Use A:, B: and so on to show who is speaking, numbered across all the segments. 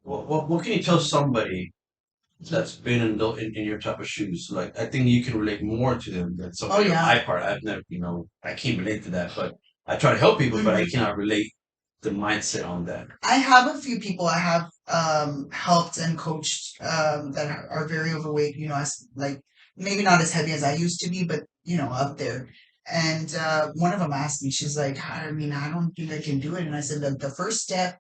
A: what can you tell somebody that's been in your type of shoes? Like, I think you can relate more to them than
B: Oh
A: somebody on
B: yeah.
A: my part. I've never, I can't relate to that, but I try to help people, but I
B: Mhm.
A: cannot relate the mindset on that.
B: I have a few people I have helped and coached that are very overweight, as like maybe not as heavy as I used to be, but up there. And one of them asked me, she's like, I mean, I don't think I can do it. And I said, the first step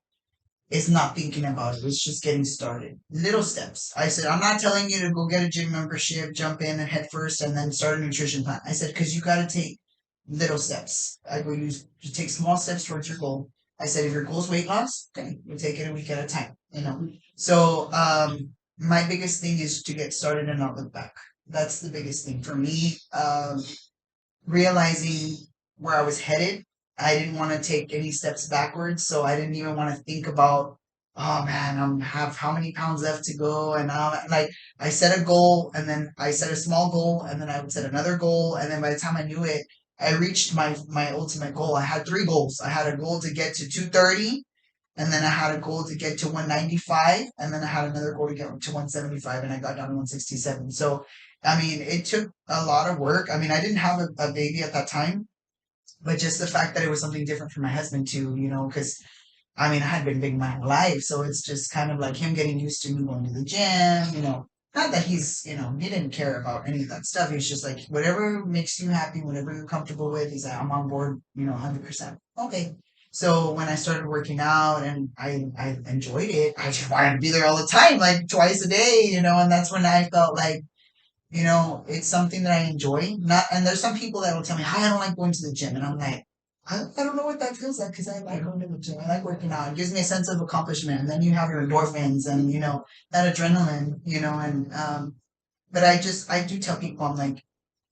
B: is not thinking about it. It's just getting started. Little steps. I said, I'm not telling you to go get a gym membership, jump in and head first, and then start a nutrition plan. I said, because you got to take little steps. I go, you take small steps towards your goal. I said, if your goal is weight loss, okay, we'll take it a week at a time. So, my biggest thing is to get started and not look back. That's the biggest thing for me. Realizing where I was headed. I didn't want to take any steps backwards, so I didn't even want to think about, oh man, I'm have how many pounds left to go, and like I set a goal, and then I set a small goal, and then I would set another goal, and then by the time I knew it, I reached my ultimate goal. I had three goals. I had a goal to get to 230, and then I had a goal to get to 195, and then I had another goal to get to 175, and I got down to 167. So, I mean, it took a lot of work. I mean, I didn't have a baby at that time, but just the fact that it was something different for my husband too, because I mean, I had been big my whole life, so it's just kind of like him getting used to me going to the gym. Not that he didn't care about any of that stuff. He was just like, whatever makes you happy, whatever you're comfortable with. He's like, I'm on board, 100%. Okay. So when I started working out and I enjoyed it, I just wanted to be there all the time, like twice a day, and that's when I felt like it's something that I enjoy. Not, and there's some people that will tell me, "Hi, I don't like going to the gym," and I'm like, I don't know what that feels like because I like going to the gym. I like working out. It gives me a sense of accomplishment, and then you have your endorphins and that adrenaline. And but I do tell people I'm like,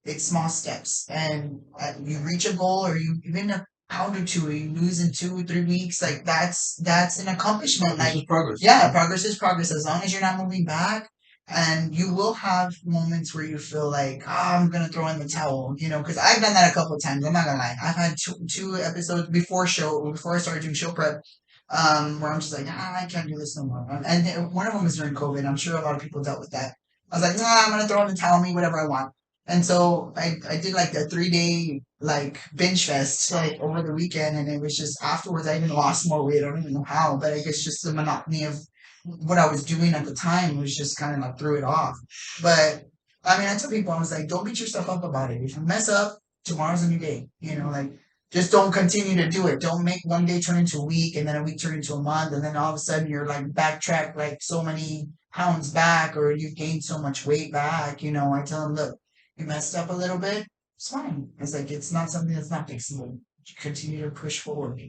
B: it's small steps, and you reach a goal, or you even a pound or two, or you lose in 2 or 3 weeks. Like that's an accomplishment.
A: This
B: Like
A: is progress.
B: yeah, progress is progress as long as you're not moving back. And you will have moments where you feel like, oh, I'm gonna throw in the towel, because I've done that a couple of times. I'm not gonna lie. I've had two episodes before I started doing show prep, where I'm just like, I can't do this no more. And one of them was during COVID. I'm sure a lot of people dealt with that. I was like, I'm gonna throw in the towel, me whatever I want. And so I did like a 3 day like binge fest like over the weekend, and it was just afterwards I even lost more weight. I don't even know how, but I guess just the monotony of what I was doing at the time was just kind of like threw it off. But I mean, I tell people I was like, don't beat yourself up about it. If you mess up, tomorrow's a new day. Like just don't continue to do it. Don't make one day turn into a week, and then a week turn into a month, and then all of a sudden you're like backtrack like so many pounds back, or you've gained so much weight back. I tell them, look, you messed up a little bit, it's fine. It's like it's not something that's not fixable. You continue to push forward.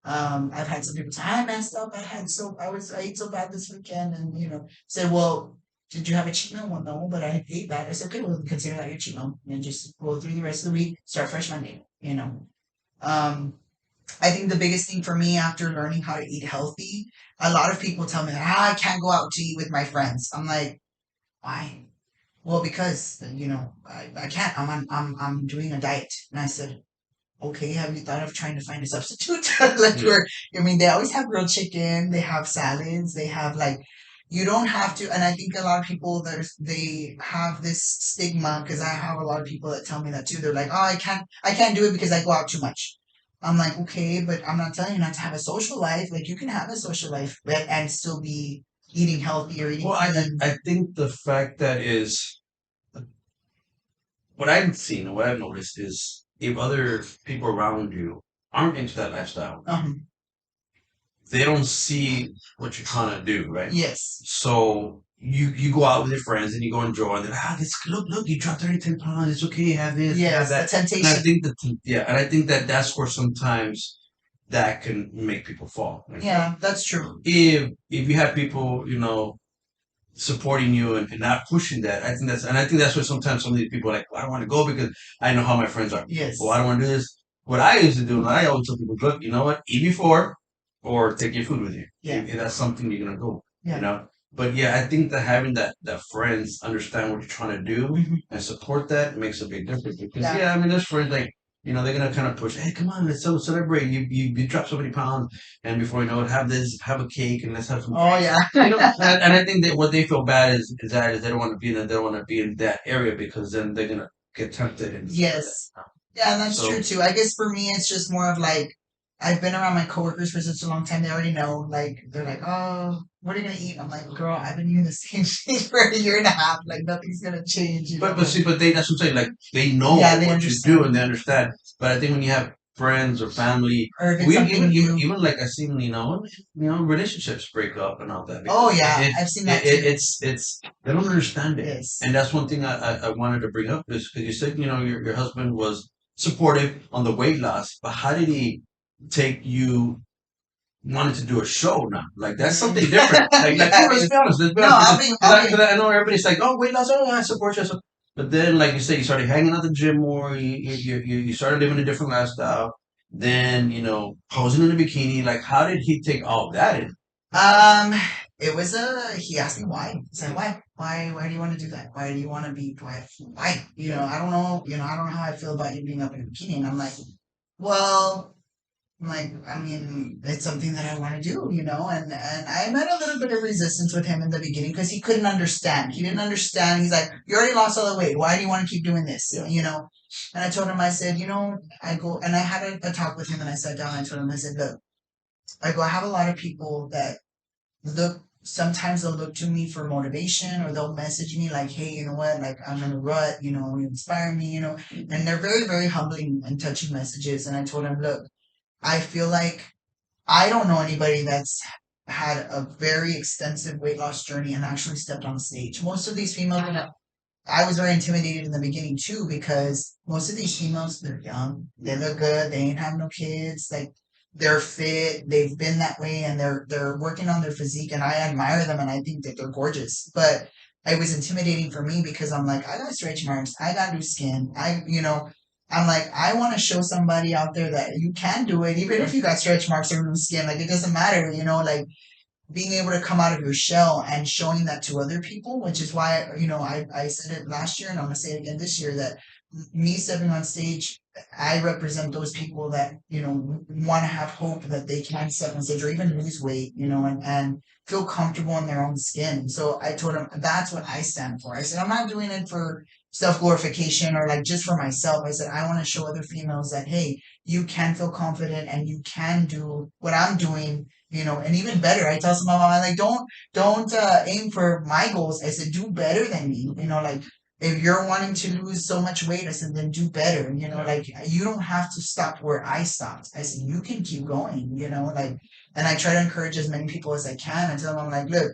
B: I've had some people say, I messed up. I ate so bad this weekend, and say, well, did you have a cheat meal? Well, no, but I ate that. I said, okay, well, consider that your cheat meal, and just go through the rest of the week. Start fresh Monday. Um, I think the biggest thing for me after learning how to eat healthy, a lot of people tell me that I can't go out to eat with my friends. I'm like, why? Well, because I can't. I'm doing a diet, and I said, okay, have you thought of trying to find a substitute? Like
A: Yeah.
B: where I mean, they always have grilled chicken, they have salads, they have like you don't have to. And I think a lot of people they have this stigma because I have a lot of people that tell me that too. They're like, oh, I can't do it because I go out too much. I'm like, okay, but I'm not telling you not to have a social life. Like you can have a social life and still be eating healthy or eating
A: Well,
B: clean.
A: I think the fact that is what I've seen and what I've noticed is if other people around you aren't into that lifestyle,
B: Um,
A: they don't see what you're trying to do, right?
B: yes,
A: So you go out with your friends and you go enjoy, and they're like, this look, you dropped 10 pounds. It's okay, have this, have
B: yes, the
A: that. And I
B: temptation.
A: think and I think that that's where sometimes that can make people fall. Like,
B: Yeah, that's true.
A: if you have people, supporting you and not pushing that, I think that's where sometimes some of these people are like, well, I don't want to go because I know how my friends are. Well, I
B: Yes.
A: don't want to do this. What I used to do, and I always tell people, look, you know what, eat before or take your food with you.
B: Yeah.
A: If that's something you're gonna do, you
B: Yeah.
A: know. But yeah, I think that having that friends understand what you're trying to do
B: Mhm.
A: and support that makes a big difference. Because
B: Yeah.
A: yeah, I mean, there's friends like they're gonna kind of push. Hey, come on, let's celebrate. You dropped so many pounds, and before you know it, have this, have a cake, and let's have some.
B: Oh yeah.
A: And I think that what they feel bad is that they don't want to be in they don't want to be in that area because then they're gonna get tempted and stuff like that.
B: Yes. Yeah, and that's true
A: So,
B: too. I guess for me, it's just more of like I've been around my coworkers for such a long time. They already know. Like they're like, "Oh, what are you gonna eat?" I'm like, "Girl, I've been eating the same thing for a year and a half. Like nothing's gonna change." You know.
A: but see, but that's what I'm saying. Like they know
B: Yeah, they
A: what you do and
B: understand.
A: they understand. But I think when you have friends or family,
B: Or if it's
A: we
B: something new.
A: even like I seen relationships break up and all that
B: Oh
A: because
B: yeah, I've seen that too.
A: it's they don't understand it,
B: Yes.
A: and that's one thing I wanted to bring up is because you said your husband was supportive on the weight loss, but how did he take you wanted to do a show now? Like that's something different.
B: Yeah,
A: Let's be honest. Let's be
B: no,
A: honest
B: I'll be.
A: because I know everybody's like, oh, weight loss, oh, I support you. But then, like you said, you started hanging out at the gym more. You started living a different lifestyle. Then posing in a bikini. Like, how did he take all that in?
B: Um, it was he asked me why. He said, why do you want to do that? Why do you want to be, why? I don't know, I don't know how I feel about you being up in a bikini. And I'm like, well, I mean, it's something that I want to do, and I met a little bit of resistance with him in the beginning because he couldn't understand. He didn't understand. He's like, you already lost all the weight. Why do you want to keep doing this? And I told him, I said, I go, and I had a talk with him and I sat down and I told him, I said, look, I have a lot of people that sometimes they'll look to me for motivation or they'll message me like, hey, you know what, like I'm in a rut, you inspire me, and they're very, very humbling and touching messages. And I told him, look, I feel like I don't know anybody that's had a very extensive weight loss journey and actually stepped on stage. Most of these females, I was very intimidated in the beginning too because most of these females, they're young, they look good, they ain't have no kids, like they're fit, they've been that way, and they're working on their physique, and I admire them, and I think that they're gorgeous. But it was intimidating for me because I'm like, I got stretch marks, I got loose skin, I'm like, I want to show somebody out there that you can do it, even if you got stretch marks or loose skin, like it doesn't matter, like being able to come out of your shell and showing that to other people, which is why, I said it last year and I'm going to say it again this year that me stepping on stage, I represent those people that, want to have hope that they can step on stage or even lose weight, and feel comfortable in their own skin. So I told him that's what I stand for. I said, I'm not doing it for self glorification or like just for myself. I said, I want to show other females that, hey, you can feel confident and you can do what I'm doing, and even better. I tell some of my mom, like, don't aim for my goals. I said, do better than me. Like if you're wanting to lose so much weight, I said, then do better. Like you don't have to stop where I stopped. I said, you can keep going. Like, and I try to encourage as many people as I can. I tell them, I'm like, look,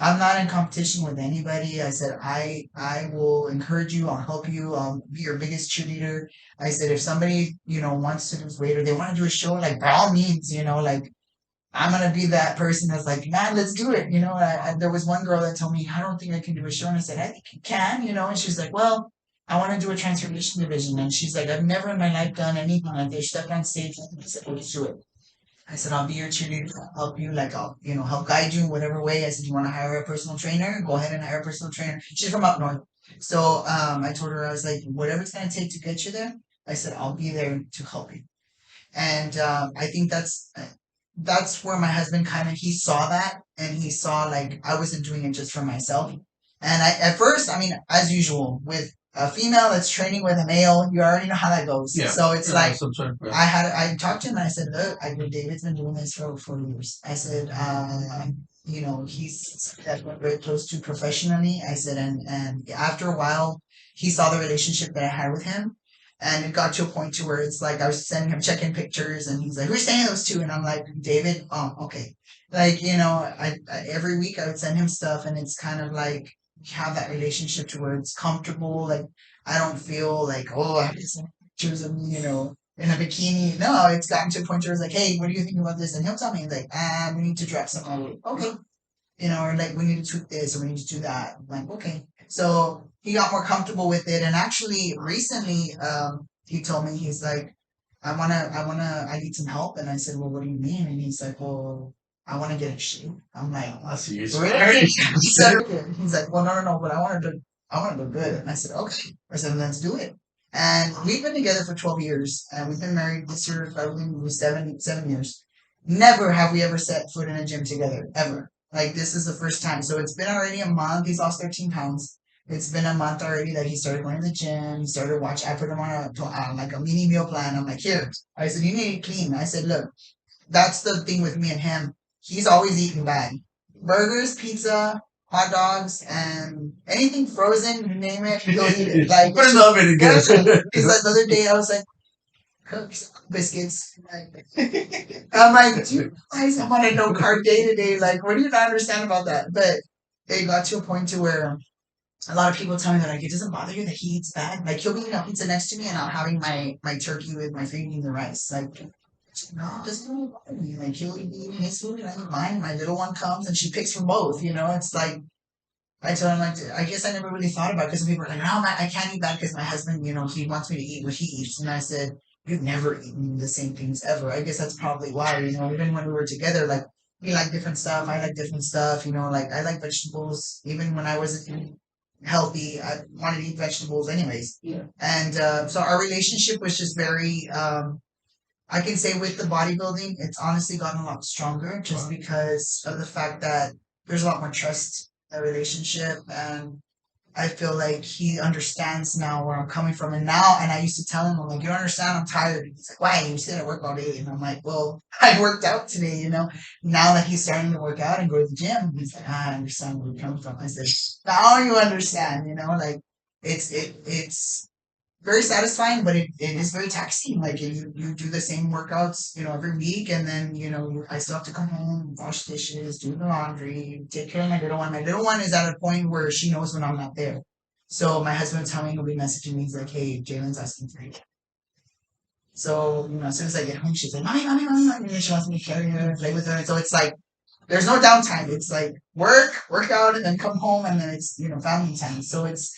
B: I'm not in competition with anybody. I said, I will encourage you. I'll help you. I'll be your biggest cheerleader. I said, if somebody, wants to lose weight or they want to do a show, like by all means, like I'm gonna be that person that's like, man, let's do it. There was one girl that told me, I don't think I can do a show, and I said, I think you can. And she's like, well, I want to do a transformation division, and she's like, I've never in my life done anything like this. Stepped on stage, I said, well, let's do it. I said, I'll be your cheerleader, I'll help you, like I'll, help guide you in whatever way. I said, you want to hire a personal trainer? Go ahead and hire a personal trainer. She's from up north. So I told her, I was like, whatever it's gonna take to get you there, I said, I'll be there to help you. And I think that's where my husband kind of he saw that and he saw like I wasn't doing it just for myself. And I at first, I mean, as usual with a female that's training with a male, you already know how that goes.
A: Yeah,
B: So it's like
A: yeah.
B: I talked to him and I said, look, I go, David's been doing this for 4 years. I said, he's that's went very close to professionally. I said, and after a while, he saw the relationship that I had with him. And it got to a point to where it's like I was sending him check-in pictures, and he's like, "Who's staying those two?" And I'm like, "David." Oh, okay. Like I every week I would send him stuff, and it's kind of like have that relationship to where it's comfortable. Like I don't feel like I have to send pictures of me, in a bikini. No, it's gotten to a point where it's like, "Hey, what do you think about this?" And he'll tell me like, we need to drop something. Okay, or like we need to tweak this or we need to do that. I'm like, okay. So he got more comfortable with it. And actually recently, he told me, he's like, I need some help. And I said, well, what do you mean? And he's like, well, I want to get a shoe. I'm like,
A: I see you.
B: really? He said, he's like, well, no, but I want to look good. And I said, okay. I said, let's do it. And we've been together for 12 years, and we've been married this year, probably will be 7 years. Never have we ever set foot in a gym together, ever. Like, this is the first time. So it's been already a month. He's lost 13 pounds. It's been a month already that he started going to the gym. He started watching. I put him on like a mini meal plan. I'm like, here. I said, you need to clean. I said, look, that's the thing with me and him. He's always eating bad. Burgers, pizza, hot dogs, and anything frozen, you name it, he'll eat it. Like,
A: Put it in the oven and
B: yeah.
A: get it.
B: Because like the other day I was like, cooks, biscuits. Like, I'm like, do you guys want a no carb day today? Like, what do you not understand about that? But it got to a point to where a lot of people tell me that like it doesn't bother you that he eats bad. Like he'll be eating a pizza next to me and I'm having my turkey with my finger in the rice. Like no, it doesn't really bother me. Like he'll be eating his food and I eat mine. My little one comes and she picks from both. You know, it's like I told him like I guess I never really thought about it because people are like, no, I can't eat that because my husband, you know, he wants me to eat what he eats. And I said, you've never eaten the same things ever. I guess that's probably why, you know, even when we were together, like we like different stuff, I like different stuff, you know, like I like vegetables. Even when I wasn't healthy, I wanted to eat vegetables anyways. Yeah. And so our relationship was just very I can say with the bodybuilding, it's honestly gotten a lot stronger just because of the fact that there's a lot more trust in the relationship. And I feel like he understands now where I'm coming from. And now, and I used to tell him, I'm like, you don't understand, I'm tired. He's like, why? You said I work all day. And I'm like, well, I worked out today, you know. Now that he's starting to work out and go to the gym, he's like, I understand where you're coming from. I said, now you understand, you know, like it's very satisfying, but it is very taxing. Like you do the same workouts, you know, every week, and then you know I still have to come home, wash dishes, do the laundry, take care of my little one. My little one is at a point where she knows when I'm not there. So my husband's telling he'll be messaging me. He's like, "Hey, Jalen's asking for you." So you know, as soon as I get home, she's like, "Mommy, mommy, mommy, mommy," and she wants me to carry her and play with her. So it's like there's no downtime. It's like work out, and then come home, and then it's you know family time. So it's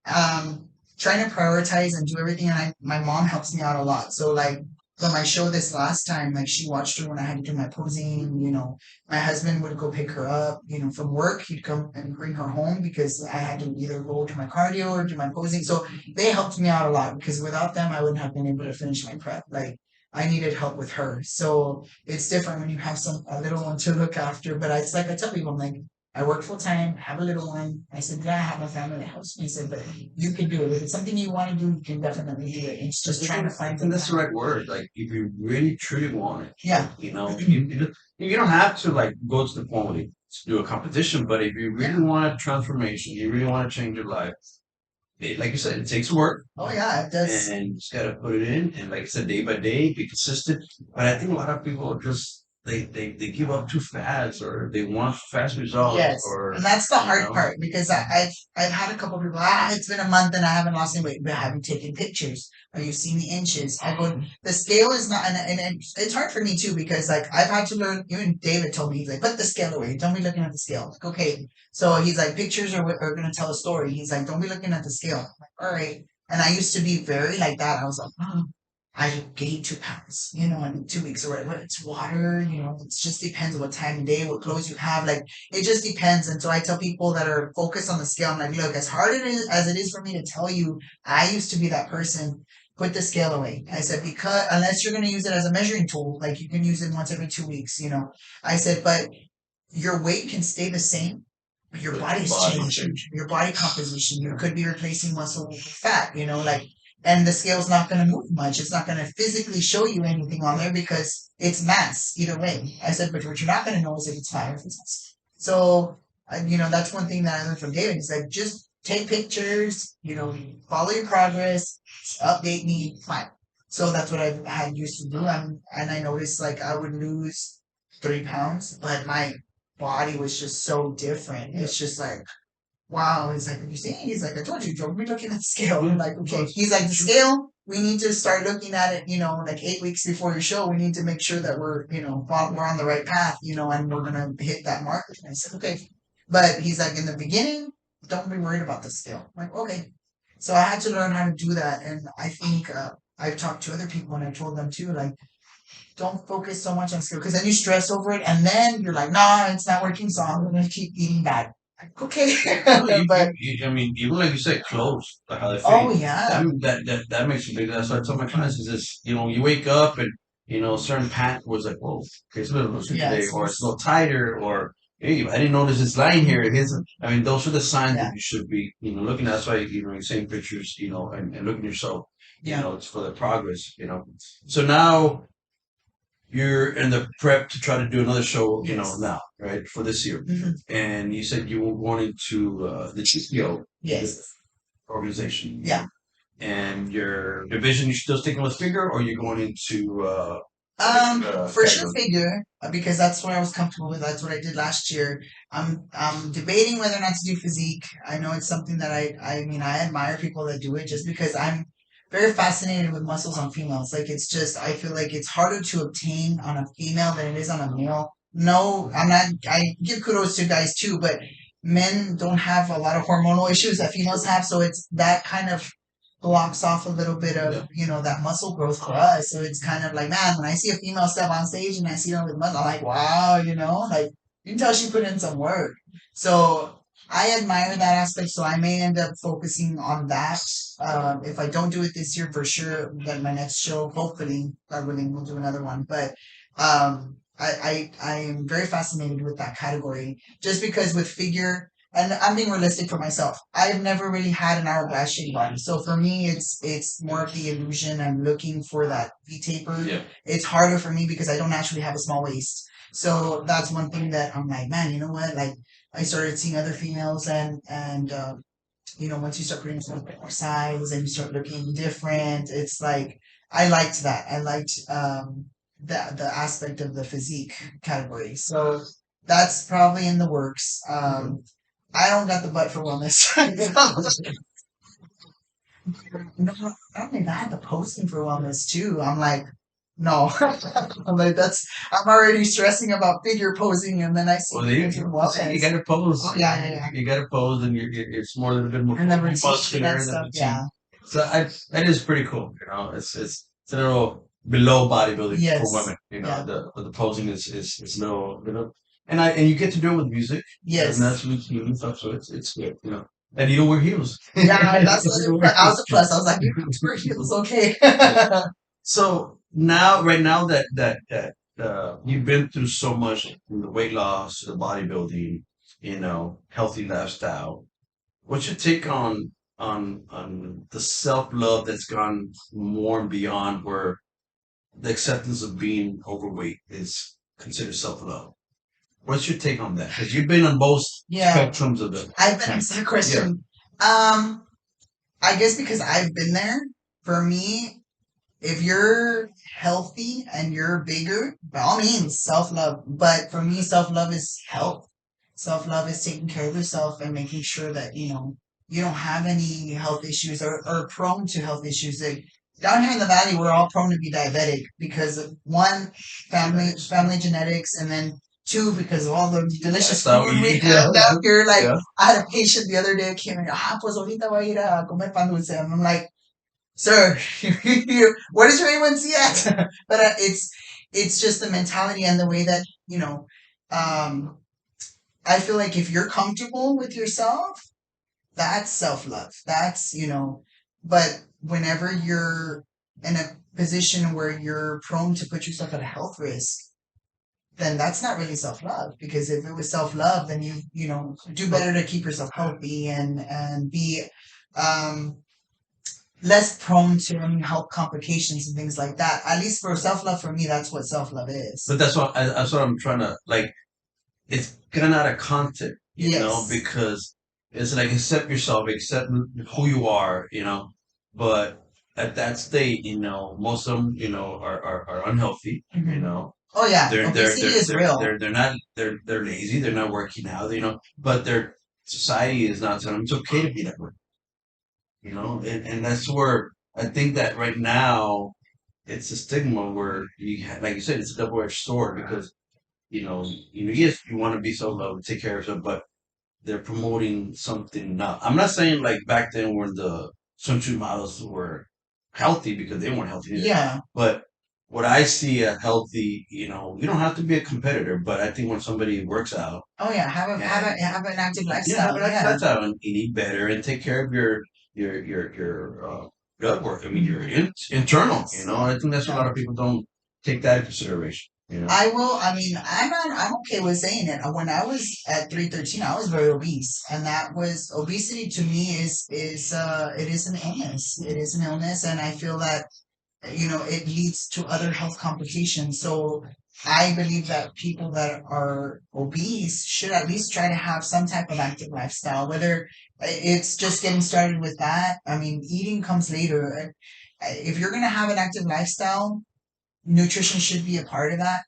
B: um trying to prioritize and do everything and my mom helps me out a lot. So like for my show this last time, like she watched her when I had to do my posing, you know, my husband would go pick her up, you know, from work. He'd come and bring her home because I had to either go to my cardio or do my posing. So they helped me out a lot because without them I wouldn't have been able to finish my prep. Like I needed help with her. So it's different when you have a little one to look after. But it's like I tell people, I'm like, I work full time, have a little one. I said, yeah, I have a family that helps me. I said, but you can do it. If it's something you want to do, you can definitely do it. It's just trying to find
A: And
B: the
A: that's the
B: time.
A: right word. Like if you really truly want it,
B: Yeah,
A: you know, you don't have to like go to the point where you do a competition, but if you really
B: yeah.
A: want a transformation, you really want to change your life, like you said, it takes work
B: Oh, yeah, it does.
A: and you just gotta put it in. And like I said, day by day, be consistent. But I think a lot of people are just they give up too fast or they want fast results
B: Yes,
A: or
B: and that's the
A: you
B: hard
A: know.
B: part because I've had a couple people. It's been a month and I haven't lost any weight, but have you taken pictures? Have you seen the inches? I go. The scale is not, and it's hard for me too because like I've had to learn. Even David told me he's like, put the scale away. Don't be looking at the scale. Like okay, so he's like, pictures are going to tell a story. He's like, don't be looking at the scale. I'm like, all right. And I used to be very like that. I was like, oh, I gained 2 pounds, you know, in 2 weeks or whatever. It's water, you know, it just depends on what time of day, what clothes you have. Like, it just depends. And so I tell people that are focused on the scale, I'm like, look, as hard as it is for me to tell you, I used to be that person. Put the scale away. I said, because unless you're going to use it as a measuring tool, like you can use it once every 2 weeks, you know. I said, but your weight can stay the same, but your body's changing. Your body composition. You could be replacing muscle with fat, you know, like, and the scale's not going to move much. It's not going to physically show you anything on there because it's mass either way. I said, but what you're not going to know is if it's fat or if it's mass. So, you know, that's one thing that I learned from David. He's like, just take pictures, you know, follow your progress, update me, fine. So that's what I had used to do. And I noticed like I would lose 3 pounds, but my body was just so different. It's just like, wow. He's like, you see? He's like, I told you, don't be looking at the scale. I'm like, okay. He's like, the scale, we need to start looking at it, you know, like 8 weeks before your show. We need to make sure that we're, you know, we're on the right path, you know, and we're going to hit that mark. And I said, okay. But he's like, in the beginning, don't be worried about the scale. I'm like, okay. So I had to learn how to do that. And I think I've talked to other people and I told them too, like, don't focus so much on skill because then you stress over it and then you're like, nah, it's not working, so I'm gonna keep eating bad. Okay,
A: No,
B: but
A: I mean, even like you said, clothes, like how they
B: oh
A: fit.
B: yeah,
A: That makes a big. That's what I tell my clients is this. You know, you wake up and certain pant was like, whoa, okay, it's a little looser today,
B: yes,
A: or it's a little tighter, or hey, I didn't notice this line here. Here's, I mean, those are the signs that
B: yeah,
A: you should be, looking at. That's why you're seeing pictures, and looking at yourself.
B: yeah.
A: It's for the progress. So now you're in the prep to try to do another show,
B: Yes.
A: now, right, for this year.
B: Hmm.
A: And you said you were wanting to the GPO
B: Yes.
A: organization,
B: Yeah.
A: and your division, you still sticking with figure, or you're going into
B: For sure
A: category?
B: figure because that's what I was comfortable with. That's what I did last year. I'm debating whether or not to do physique. I know it's something that I mean I admire people that do it just because I'm very fascinated with muscles on females. Like it's just I feel like it's harder to obtain on a female than it is on a male. No, I'm not. I give kudos to guys too, but men don't have a lot of hormonal issues that females have, so it's that kind of blocks off a little bit of
A: Yeah.
B: that muscle growth for us. So it's kind of like, man, when I see a female step on stage and I see them with muscle, I'm like, wow, like you can tell she put in some work. So I admire that aspect. So I may end up focusing on that. If I don't do it this year, for sure, then my next show, hopefully, God willing, we'll do another one. But I am very fascinated with that category just because with figure and I'm being realistic for myself. I've never really had an hourglass shaped body, so for me, it's more of the illusion. I'm looking for that V taper.
A: Yeah.
B: It's harder for me because I don't naturally have a small waist, so that's one thing that I'm like, man, you know what? Like I started seeing other females, and once you start putting some more size and you start looking different, it's like I liked that. I liked the aspect of the physique category. So that's probably in the works. I don't got the butt for wellness. No, I don't think I had the posting for wellness too. I'm like, no. I'm like, I'm already stressing about figure posing, and then I see
A: Well, you,
B: pictures of
A: you
B: wellness.
A: got to pose.
B: Oh, yeah, yeah, yeah.
A: You got to pose, and it's more than a bit more
B: And the routine
A: muscular
B: and
A: than
B: stuff,
A: routine.
B: yeah.
A: So that is pretty cool. It's a little below bodybuilding for
B: Yes.
A: women.
B: Yeah.
A: The posing is a little, and you get to do it with music, and
B: Yes.
A: that's routine and stuff. So it's good. And you don't wear heels.
B: Yeah, that's
A: You don't
B: I
A: wear
B: was a
A: heels.
B: plus. I was like, you have to wear heels, okay.
A: So now, right now that you've been through so much, the weight loss, the bodybuilding, healthy lifestyle, what's your take on the self love that's gone more and beyond where the acceptance of being overweight is considered self love? What's your take on that? Because you've been on both
B: Yeah,
A: spectrums of the
B: I've been asked that
A: yeah.
B: question. I guess because I've been there, for me, if you're healthy and you're bigger, by all means, self love. But for me, self love is health. Self love is taking care of yourself and making sure that, you don't have any health issues or prone to health issues. Like, down here in the valley, we're all prone to be diabetic because of one, family genetics, and then two, because of all the delicious
A: That's how
B: food
A: we
B: we
A: eat.
B: have down here. Like,
A: Yeah.
B: I had a patient the other day came in, pues ahorita voy a ir a comer pan dulce. And I'm like, sir, where does your A1C at? But it's just the mentality and the way that um, I feel like if you're comfortable with yourself, that's self love. But whenever you're in a position where you're prone to put yourself at a health risk, then that's not really self love. Because if it was self love, then you do better to keep yourself healthy and be um less prone to any health complications and things like that. At least for self love, for me, that's what self love is.
A: But that's what I'm trying to like. It's getting out of content,
B: Yes.
A: because it's like accept yourself, accept who you are, But at that state, most of them, are unhealthy,
B: Hmm. Oh yeah, obesity is real.
A: they're lazy, they're not working out, but their society is not telling them it's okay to be that way, and that's where I think that right now it's a stigma where like you said, it's a double-edged sword because yes, you want to be so low, take care of yourself, but they're promoting something now. I'm not saying like back then when the swimsuit models were healthy because they weren't healthy either.
B: Yeah.
A: But what I see a healthy, you don't have to be a competitor, but I think when somebody works out,
B: Oh yeah, have an active
A: yeah, have
B: lifestyle.
A: an active
B: Yeah.
A: lifestyle and eat better and take care of your gut work. I mean, your internal. I think that's a
B: Yeah.
A: lot of people don't take that in consideration.
B: I will. I mean, I'm okay with saying it. When I was at 313, I was very obese, and that was obesity to me is it is an illness. It is an illness, and I feel that it leads to other health complications. So I believe that people that are obese should at least try to have some type of active lifestyle, whether it's just getting started with that. I mean, eating comes later. If you're going to have an active lifestyle, nutrition should be a part of that.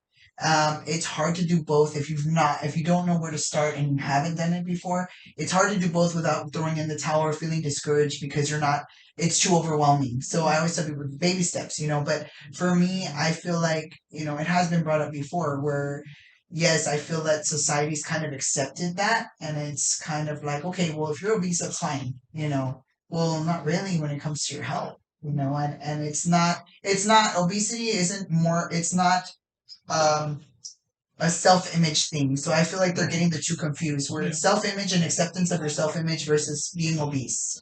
B: It's hard to do both if you don't know where to start and you haven't done it before. It's hard to do both without throwing in the towel or feeling discouraged because you're not. It's too overwhelming. So I always tell people baby steps. But for me, I feel like it has been brought up before where yes, I feel that society's kind of accepted that, and it's kind of like okay, well, if you're obese, that's fine. Well, not really when it comes to your health. And it's not obesity isn't more it's not um a self-image thing. So I feel like they're getting the two confused where it's self-image and acceptance of your self-image versus being obese.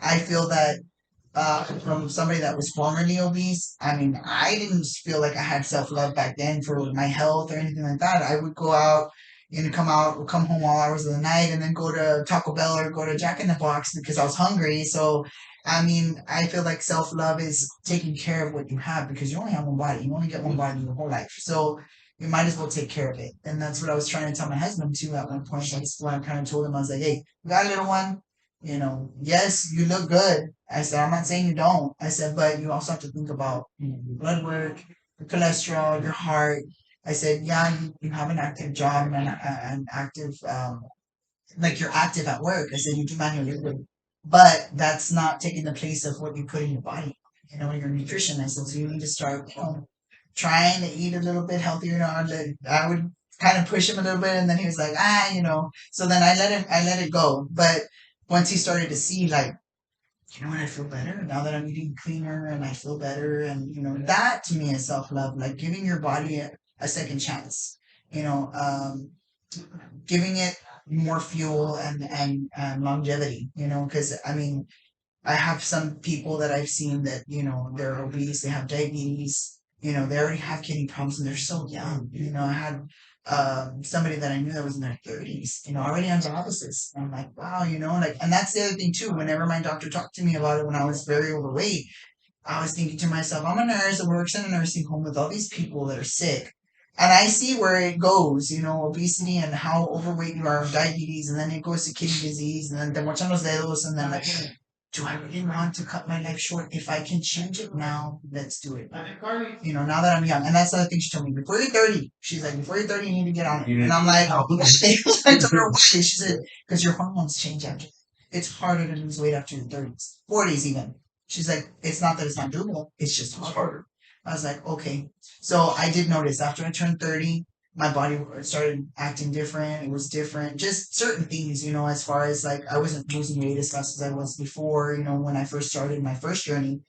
B: I feel that from somebody that was formerly obese, I mean, I didn't feel like I had self love back then for my health or anything like that. I would go out and come home all hours of the night, and then go to Taco Bell or go to Jack in the Box because I was hungry. So, I mean, I feel like self love is taking care of what you have because you only have one body. You only get one body your whole life. So, you might as well take care of it. And that's what I was trying to tell my husband too at one point. That's what I kind of told him. I was like, hey, we got a little one. Yes, you look good. I said, I'm not saying you don't. I said, but you also have to think about your blood work, your cholesterol, your heart. I said, yeah, you have an active job and an active, like you're active at work. I said, you do manual labor, but that's not taking the place of what you put in your body, your nutrition. I said, so you need to start, trying to eat a little bit healthier. I would kind of push him a little bit, and then he was like, So then I let it go. But once he started to see, like, you know what, I feel better now that I'm eating cleaner, and I feel better, and that to me is self love, like giving your body a second chance. You know, giving it more fuel and longevity. Because I mean, I have some people that I've seen that, they're obese, they have diabetes, they already have kidney problems and they're so young. I had somebody that I knew that was in their 30s, already on dialysis. And I'm like, wow, like, and that's the other thing too. Whenever my doctor talked to me about it when I was very overweight, I was thinking to myself, I'm a nurse that works in a nursing home with all these people that are sick. And I see where it goes, obesity and how overweight you are, diabetes, and then it goes to kidney disease, and then te mochan los dedos, and then like, do I really want to cut my life short? If I can change it now, let's do it. Now that I'm young. And that's the other thing she told me. Before you're 30, she's like, before you're 30, you need to get on it. And I'm like, I told her, why? She said, because your hormones change after. It's harder to lose weight after your 30s, 40s even. She's like, it's not that it's not doable, it's just harder. I was like, okay. So I did notice after I turned 30, my body started acting different. It was different. Just certain things, as far as like I wasn't losing weight as fast as I was before, when I first started my first journey.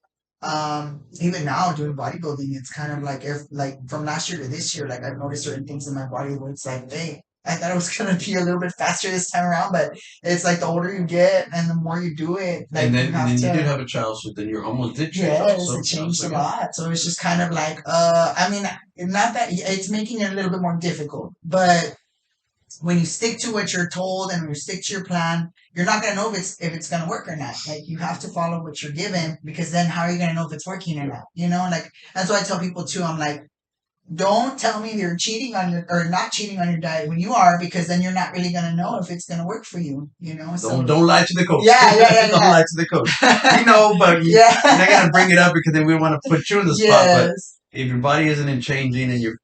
B: Even now doing bodybuilding, it's kind of like like from last year to this year, like I've noticed certain things in my body where it's like, hey, I thought it was gonna be a little bit faster this time around, but it's like the older you get and the more you do it, like
A: and then you did have a child, so then your hormones did change.
B: yes,
A: Also,
B: it changed a lot. So it's just kind of like, I mean, not that it's making it a little bit more difficult, but when you stick to what you're told and when you stick to your plan, you're not gonna know if it's gonna work or not. Like you have to follow what you're given because then how are you gonna know if it's working or not? Like that's why I tell people too. I'm like, don't tell me you're cheating on your or not cheating on your diet when you are, because then you're not really gonna know if it's gonna work for you. So
A: don't lie to the coach.
B: yeah.
A: Don't lie to the coach. But you're not gonna bring it up because then we don't want to put you in the spot. But if your body isn't changing and you're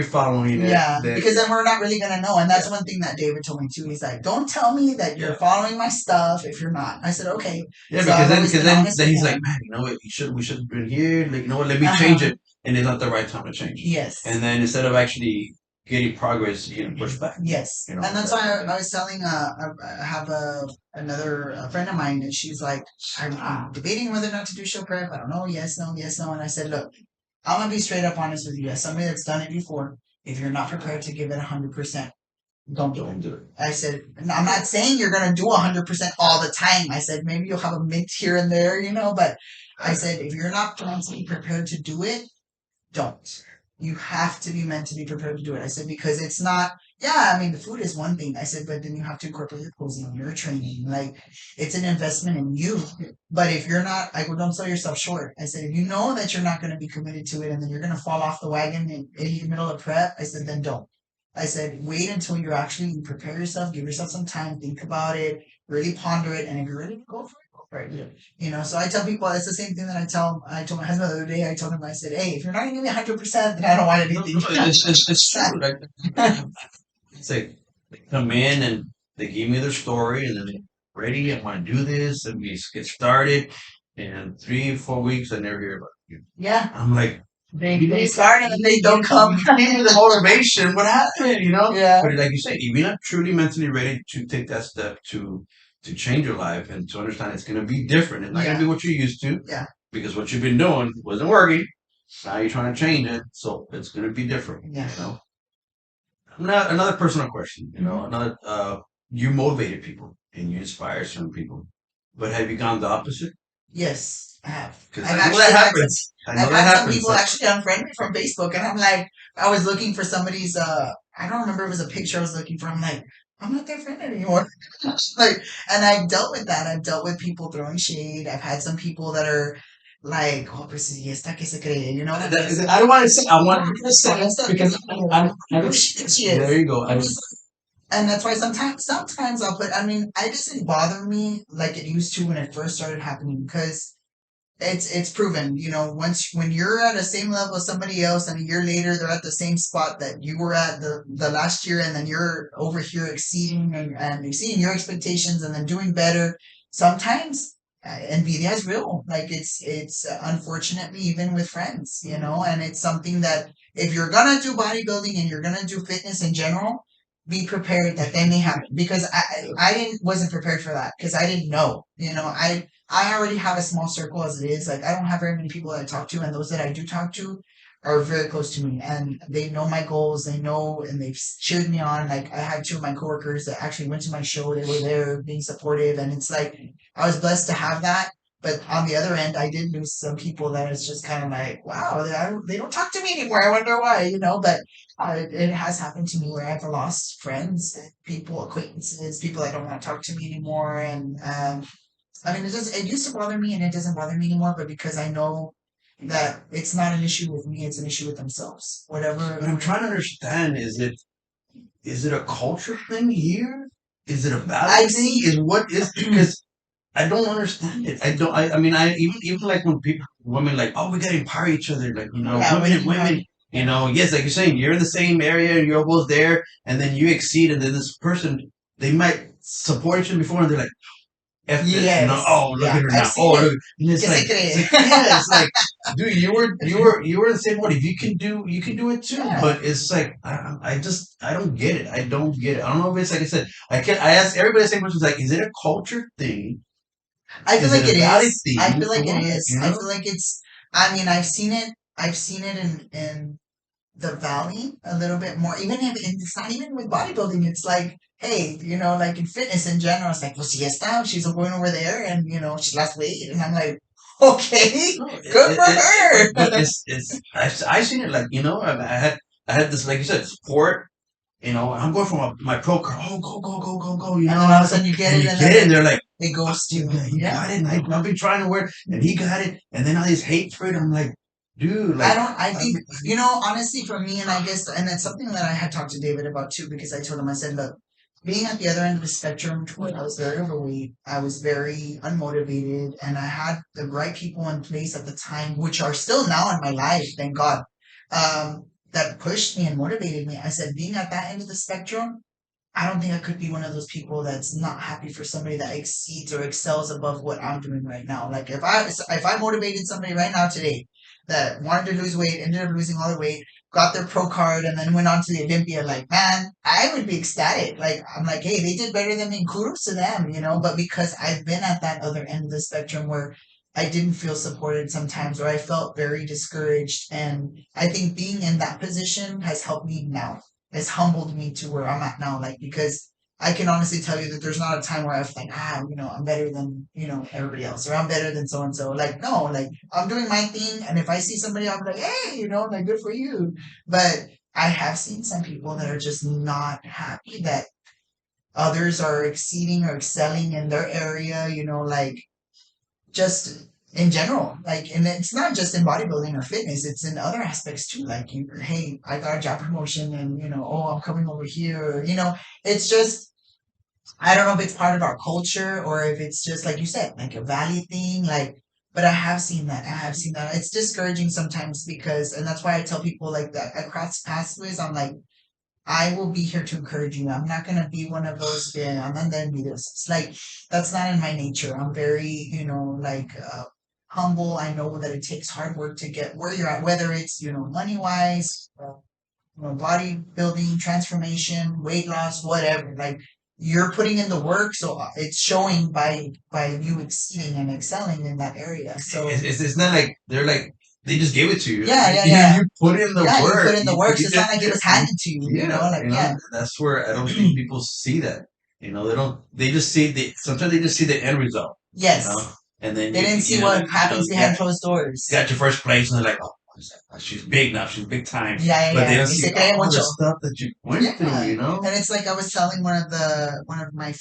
A: following it,
B: because then we're not really gonna know. And that's one thing that David told me too. He's like, don't tell me that you're following my stuff if you're not. I said, okay.
A: Yeah,
B: So
A: because then he's like, man, we should have been here. Like, let me change it, and it's not the right time to change it.
B: Yes.
A: And then instead of actually getting progress, you push back.
B: Yes. And that's why I was telling I have another friend of mine, and she's like, I'm debating whether or not to do show prep. I don't know. Yes, no, yes, no. And I said, look, I'm gonna be straight up honest with you. As somebody that's done it before, if you're not prepared to give it 100%, don't do
A: Don't
B: it.
A: do it.
B: I said, and I'm not saying you're gonna do 100% all the time. I said maybe you'll have a mint here and there, but I said if you're not mentally prepared to do it, don't. You have to be mentally prepared to do it. I said because it's not. Yeah, I mean the food is one thing. I said, but then you have to incorporate your posing, your training. Like it's an investment in you. But if you're not, I go, don't sell yourself short. I said, if you know that you're not going to be committed to it, and then you're going to fall off the wagon in the middle of prep, I said, then don't. I said, wait until you're actually you prepare yourself, give yourself some time, think about it, really ponder it, and if you're ready to go for it, go for it. So I tell people it's the same thing that I told my husband the other day. I told him, I said, hey, if you're not gonna give me 100%, then I don't want anything.
A: It's true. Like, it's like they come in and they give me their story, and then they ready. I want to do this, and we get started. And 3, 4 weeks, I never hear about you.
B: Yeah,
A: I'm like,
B: they start and then they don't come.
A: You give me the motivation. What happened?
B: Yeah,
A: But like you said, if you're not truly mentally ready to take that step to change your life and to understand it's going to be different. It's not going to be what you're used to.
B: Yeah.
A: Because what you've been doing wasn't working. Now you're trying to change it, so it's going to be different.
B: Yeah.
A: Another personal question.
B: Mhm.
A: Another you motivated people and you inspire certain people, but have you gone the opposite?
B: Yes, I have.
A: Because
B: I've
A: I know
B: actually
A: that
B: had
A: happens. I know
B: I've
A: that
B: had some
A: happens.
B: people actually unfriend me from Facebook, and I'm like, I was looking for somebody's. I don't remember if it was a picture I was looking for. I'm like, I'm not their friend anymore. Like, and I've dealt with that. I've dealt with people throwing shade. I've had some people that are like, oh, pues si esta que se cree,
A: I don't want to say. I want to say it because
B: Who she
A: there
B: is.
A: you go.
B: And that's why sometimes I'll put. I mean, it doesn't bother me like it used to when it first started happening because it's proven. Once when you're at the same level as somebody else, and a year later they're at the same spot that you were at the last year, and then you're over here exceeding and exceeding your expectations, and then doing better. Sometimes envidia is real. Like it's unfortunately even with friends, and it's something that if you're gonna do bodybuilding and you're gonna do fitness in general, be prepared that they may happen because I didn't wasn't prepared for that because I didn't know. I already have a small circle as it is. Like I don't have very many people that I talk to, and those that I do talk to are very close to me, and they know my goals. They know, and they've cheered me on. Like I had two of my coworkers that actually went to my show. They were there being supportive, and it's like I was blessed to have that. But on the other end, I did lose some people that it's just kind of like, wow, they don't talk to me anymore. I wonder why. But it has happened to me where I've lost friends, people, acquaintances, people that don't want to talk to me anymore, and I mean, it used to bother me and it doesn't bother me anymore, but because I know that it's not an issue with me, it's an issue with themselves. Whatever.
A: But I'm trying to understand: is it a culture thing here? Is it a value thing? Is what is because I don't understand it. I don't. I mean, I even like when women like, oh, we gotta empower each other. Like
B: Yeah,
A: women and women. Yes, like you're saying, you're in the same area and you're almost there, and then you exceed, and then this person they might support each other before, and they're like, F this,
B: Yes.
A: oh look
B: Yeah.
A: at her
B: I've
A: now,
B: seen
A: oh
B: it.
A: look, and
B: Que se cree.
A: yeah, it's like, dude, you were the same boat. If you can do it too.
B: Yeah.
A: But it's like I don't get it. I don't get it. I don't know if it's like I said. I ask everybody the same question. Like, is it a culture thing?
B: I feel
A: Is
B: like
A: it a
B: it
A: value
B: is.
A: thing?
B: I feel like
A: Or
B: it
A: what?
B: is. I feel like it's. I mean, I've seen it. I've seen it in the valley a little bit more. Even if it's not even with bodybuilding, it's like, hey, like in fitness in general, it's like, well, siesta, she's going over there, and she lost weight, and I'm like, okay,
A: No,
B: good for her.
A: but it's I've seen it like I had this like you said support. I'm going for my pro car. Oh, go.
B: And then all of a sudden you get
A: And
B: it,
A: you
B: and
A: get
B: then
A: it, and they're like,
B: it goes to
A: he
B: yeah.
A: got it. And I've been trying to wear it, and he got it. And then all this hate for it. I'm like, dude, like,
B: I think, honestly, for me, and I guess, and that's something that I had talked to David about too, because I told him, I said, look, being at the other end of the spectrum, when I was very overweight, I was very unmotivated, and I had the right people in place at the time, which are still now in my life, thank God, that pushed me and motivated me. I said, being at that end of the spectrum, I don't think I could be one of those people that's not happy for somebody that exceeds or excels above what I'm doing right now. Like if I motivated somebody right now today that wanted to lose weight, ended up losing all the weight, got their pro card, and then went on to the Olympia, like man, I would be ecstatic. Like I'm like, hey, they did better than me. Kudos to them. But because I've been at that other end of the spectrum where I didn't feel supported sometimes, or I felt very discouraged. And I think being in that position has helped me now. It's humbled me to where I'm at now. Like, because I can honestly tell you that there's not a time where I feel like, I'm better than, everybody else, or I'm better than so and so. Like, no, like I'm doing my thing. And if I see somebody, I'm like, hey, like good for you. But I have seen some people that are just not happy that others are exceeding or excelling in their area, like just in general. Like, and it's not just in bodybuilding or fitness, it's in other aspects too. Like, hey, I got a job promotion and, oh, I'm coming over here. It's just, I don't know if it's part of our culture or if it's just, like you said, like a value thing. Like, but I have seen that. I have seen that. It's discouraging sometimes because, and that's why I tell people like that I cross paths with, I'm like, I will be here to encourage you. I'm not gonna be one of those. Yeah, I'm not gonna be this. It's like that's not in my nature. I'm very, like humble. I know that it takes hard work to get where you're at, whether it's money wise, bodybuilding, transformation, weight loss, whatever. Like you're putting in the work, so it's showing by you exceeding and excelling in that area. So
A: It's not like they're like they just gave it to you.
B: yeah, yeah,
A: You,
B: yeah.
A: you put in the
B: Yeah, you
A: work.
B: put in the work. So
A: You
B: it's not
A: did,
B: like it was handed to you.
A: yeah,
B: Like yeah.
A: that's where I don't think people see that. They don't. They just see the. Sometimes they just see the end result.
B: Yes.
A: And then
B: They didn't see what happens behind closed doors.
A: got your first place, and they're like, "Oh, she's big now. She's big time."
B: Yeah, yeah,
A: But they
B: yeah.
A: don't
B: They
A: see
B: say, "Kaya
A: all the
B: mucho."
A: stuff that you went through.
B: Yeah. And it's like I was telling one of my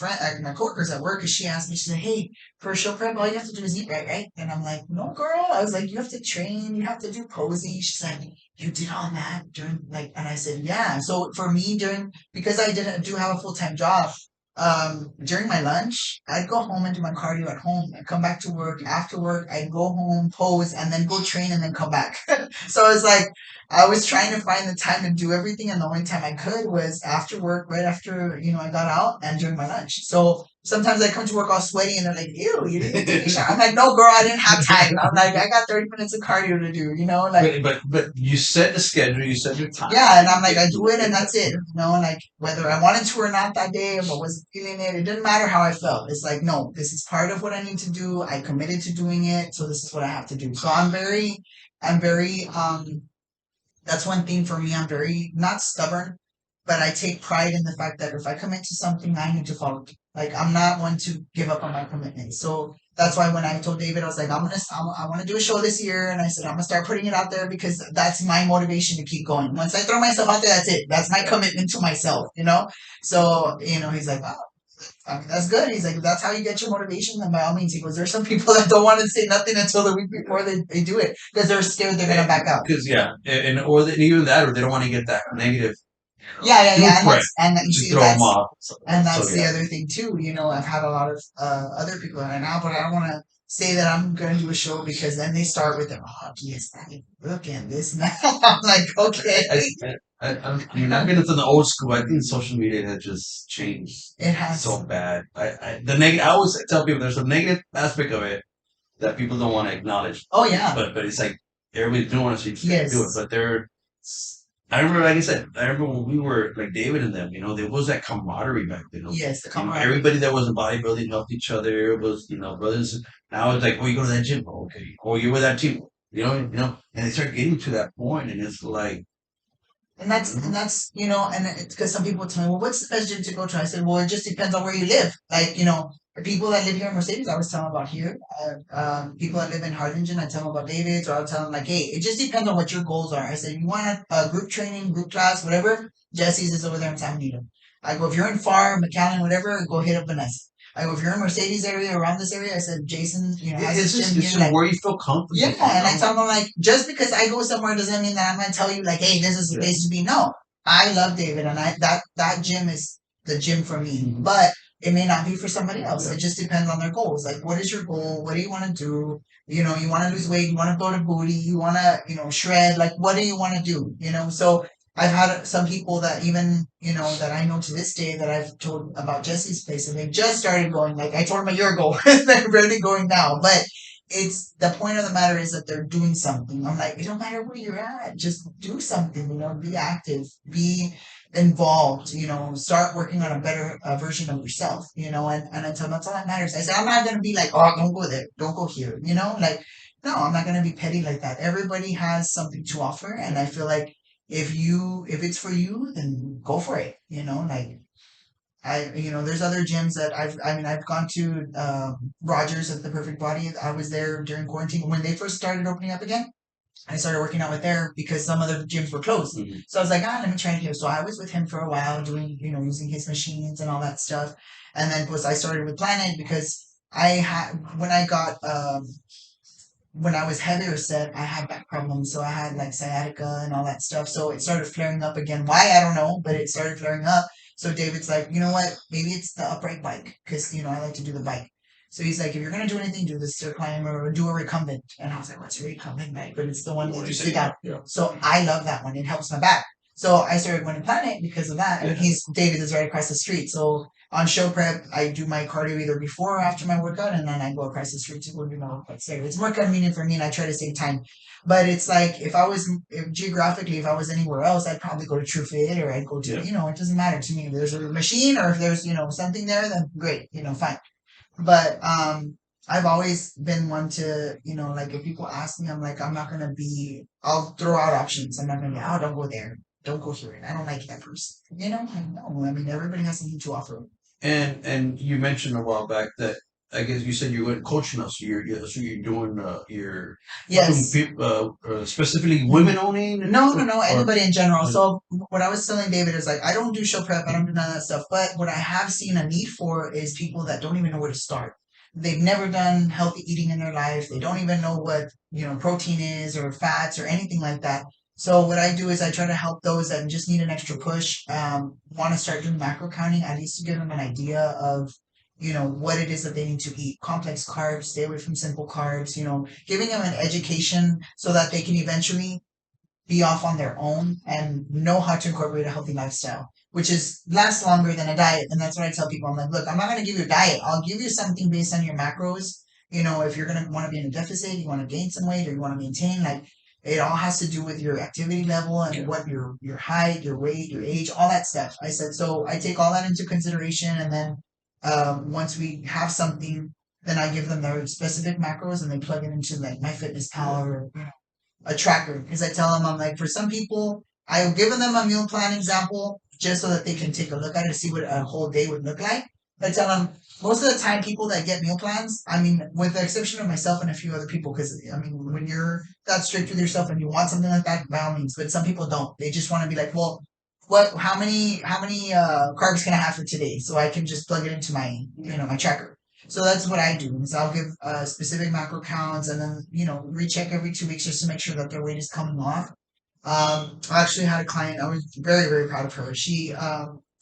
B: my coworkers at work, because she asked me, she said, "Hey, for a show prep, all you have to do is eat right, right?" And I'm like, "No, girl." I was like, "You have to train. You have to do posing." She's like, "You did all that during like," and I said, "Yeah." So for me, because I didn't do have a full time job, during my lunch, I'd go home and do my cardio at home. I'd come back to work. After work, I'd go home, pose, and then go train and then come back. So it's like I was trying to find the time to do everything, and the only time I could was after work, right after I got out, and during my lunch. So sometimes I come to work all sweaty, and they're like, "Ew, you didn't take a shower." I'm like, "No, girl, I didn't have time." I'm like, "I got 30 minutes of cardio to do," like.
A: But you set the schedule. You set your time.
B: Yeah, and I'm like, I do it, and that's it. Like whether I wanted to or not that day, if I wasn't feeling it, it didn't matter how I felt. It's like, no, this is part of what I need to do. I committed to doing it, so this is what I have to do. So I'm very that's one thing for me. I'm very not stubborn, but I take pride in the fact that if I commit to something, I need to follow through. Like I'm not one to give up on my commitment. So that's why when I told David, I was like, I want to do a show this year, and I said I'm gonna start putting it out there because that's my motivation to keep going. Once I throw myself out there, that's it. That's my commitment to myself. So he's like, wow. I mean, that's good. He's like, if that's how you get your motivation, then by all means. He goes, there's some people that don't want to say nothing until the week before they do it because they're scared they're going to back out.
A: Because, yeah, even that, or they don't want to get that negative.
B: Yeah. And you
A: Just
B: see,
A: throw them off.
B: that's the other thing too. I've had a lot of other people right now, but I don't want to say that I'm going to do a show because then they start with, oh, yes, look at this now. I'm like, okay.
A: I've been into the old school. I think social media has just changed.
B: It has
A: so bad. I always tell people there's a negative aspect of it that people don't want to acknowledge.
B: Oh yeah.
A: But it's like everybody do want to see you do it, but I remember, like I said, when we were like David and them, there was that camaraderie back then.
B: Yes, the camaraderie.
A: Everybody that was in bodybuilding helped each other. It was, brothers. Now it's like, oh, you go to that gym, oh, okay, or you're with that team, and they start getting to that point, and it's like,
B: and that's and it's because some people tell me, well, what's the best gym to go to? I said, well, it just depends on where you live. Like, people that live here in Mercedes, I was telling them about here. People that live in Harlingen, I tell them about David's, or I'll tell them like, hey, it just depends on what your goals are. I said, you want a group training, group class, whatever, Jesse's is over there in San Benito. I go, if you're in Far, McAllen, whatever, go hit up Vanessa. I go, if you're in Mercedes area, around this area, I said, Jason, has
A: it's
B: this gym
A: just
B: here. Like,
A: where you feel comfortable.
B: yeah, and I tell them like, just because I go somewhere doesn't mean that I'm gonna tell you like, hey, this is the place to be. No, I love David, and that gym is the gym for me. But it may not be for somebody else. It just depends on their goals. Like, what is your goal? What do you want to do? You want to lose weight. You want to go to booty. You want to, shred. Like, what do you want to do? So I've had some people that even, that I know to this day that I've told about Jesse's place, and they just started going. Like I told them a year ago, they're barely going now. But it's the point of the matter is that they're doing something. I'm like, it don't matter where you're at, just do something, be active, be involved, start working on a better version of yourself, and until that's all that matters. I said, I'm not going to be like, oh, don't go there, don't go here, like, no, I'm not going to be petty like that. Everybody has something to offer. And I feel like if it's for you, then go for it, like, there's other gyms that I've gone to, Rogers at the Perfect Body. I was there during quarantine when they first started opening up again. I started working out with there because some other gyms were closed. So I was like, let me try it here. So I was with him for a while doing, using his machines and all that stuff. And then I started with Planet because when I got, when I was heavier set, I had back problems. So I had like sciatica and all that stuff. So it started flaring up again. Why? I don't know, but it started flaring up. So David's like, you know what? Maybe it's the upright bike because, I like to do the bike. So he's like, if you're going to do anything, do the stair climb or do a recumbent. And I was like, what's a recumbent bike? But it's the one that you sit down. Yeah. So I love that one. It helps my back. So I started going to Planet because of that. And David is right across the street. So on show prep, I do my cardio either before or after my workout, and then I go across the street to go do my workout there. It's more convenient for me, and I try to save time. But it's like geographically, if I was anywhere else, I'd probably go to True Fit or I'd go to, it doesn't matter to me. If there's a machine or if there's, something there, then great, fine. But I've always been one to, like if people ask me, I'm like, I'll throw out options. I'm not gonna be, oh, don't go there. Don't go here. I don't like that person. Everybody has something to offer.
A: And you mentioned a while back that I guess you said you went coaching now, so you're doing you're
B: Yes.
A: specifically women only.
B: No, anybody in general. So what I was telling David is like, I don't do show prep, I don't do none of that stuff. But what I have seen a need for is people that don't even know where to start. They've never done healthy eating in their life. They don't even know what, protein is or fats or anything like that. So what I do is I try to help those that just need an extra push, want to start doing macro counting, at least to give them an idea of, what it is that they need to eat. Complex carbs, stay away from simple carbs, giving them an education so that they can eventually be off on their own and know how to incorporate a healthy lifestyle, which is lasts longer than a diet. And that's what I tell people. I'm like, look, I'm not going to give you a diet. I'll give you something based on your macros. If you're going to want to be in a deficit, you want to gain some weight or you want to maintain, like it all has to do with your activity level and what your height, your weight, your age, all that stuff. I said, so I take all that into consideration. And then once we have something, then I give them their specific macros and they plug it into like MyFitnessPal or a tracker. Because I tell them, I'm like, for some people, I've given them a meal plan example just so that they can take a look at it and see what a whole day would look like. I tell them most of the time, people that get meal plans, with the exception of myself and a few other people, because when you're that strict with yourself and you want something like that, by all means. But some people don't. They just want to be like, well, how many carbs can I have for today? So I can just plug it into my my tracker. So that's what I do. Is I'll give specific macro counts and then recheck every 2 weeks just to make sure that their weight is coming off. I actually had a client. I was very very proud of her. She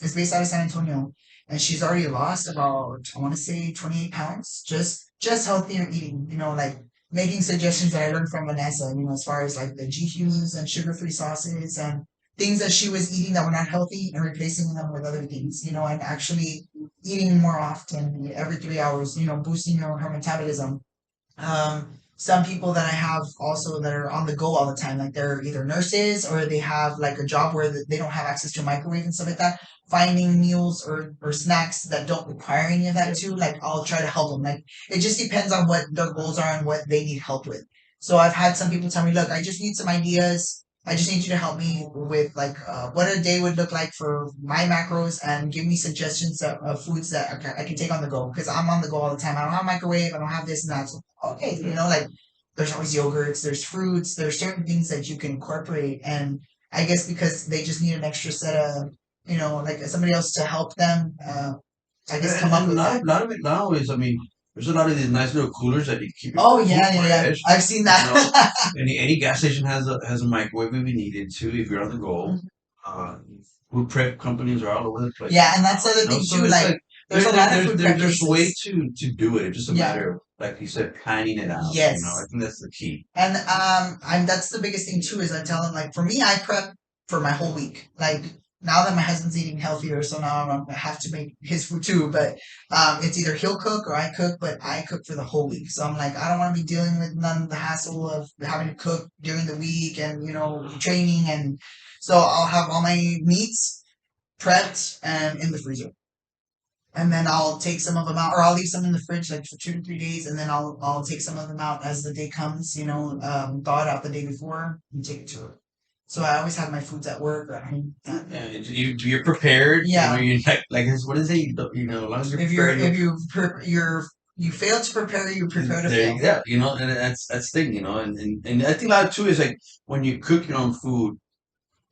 B: is based out of San Antonio, and she's already lost about I want to say 28 pounds. Just healthier eating. Like making suggestions that I learned from Vanessa. As far as like the GQs and sugar-free sauces and things that she was eating that were not healthy and replacing them with other things, and actually eating more often every 3 hours, boosting her metabolism. Some people that I have also that are on the go all the time, like they're either nurses or they have like a job where they don't have access to a microwave and stuff like that. Finding meals or snacks that don't require any of that too, like I'll try to help them. Like it just depends on what their goals are and what they need help with. So I've had some people tell me, look, I just need some ideas. I just need you to help me with like what a day would look like for my macros and give me suggestions of foods that I can take on the go because I'm on the go all the time. I don't have a microwave. I don't have this and that. So, okay, like there's always yogurts, there's fruits, there's certain things that you can incorporate. And I guess because they just need an extra set of, like somebody else to help them, I guess come up with that.
A: A lot of it now is, there's a lot of these nice little coolers that you keep.
B: Oh yeah. I've seen that.
A: Any gas station has a microwave if you needed to, if you're on the go. Food prep companies are all over the place.
B: Yeah, and that's the other thing
A: So
B: too.
A: it's
B: Like there's a lot of food prep
A: there's a way
B: places.
A: to do it. It's just a matter of, like you said, planning it out.
B: Yes.
A: I think that's the key.
B: And that's the biggest thing too is I tell them like for me I prep for my whole week. Like now that my husband's eating healthier, so now I have to make his food too. But it's either he'll cook or I cook, but I cook for the whole week. So I'm like, I don't want to be dealing with none of the hassle of having to cook during the week and training. And so I'll have all my meats prepped and in the freezer. And then I'll take some of them out, or I'll leave some in the fridge like for 2 to 3 days, and then I'll take some of them out as the day comes. Thaw it out the day before and take it to her. So I always have my foods at work or at home.
A: Yeah, you're prepared.
B: Yeah.
A: You like what is it? As long as you're
B: If you're
A: prepared,
B: if you fail to prepare, you prepare to
A: there
B: fail.
A: you go. And that's the thing. And I think a lot too is like when you cook your own food,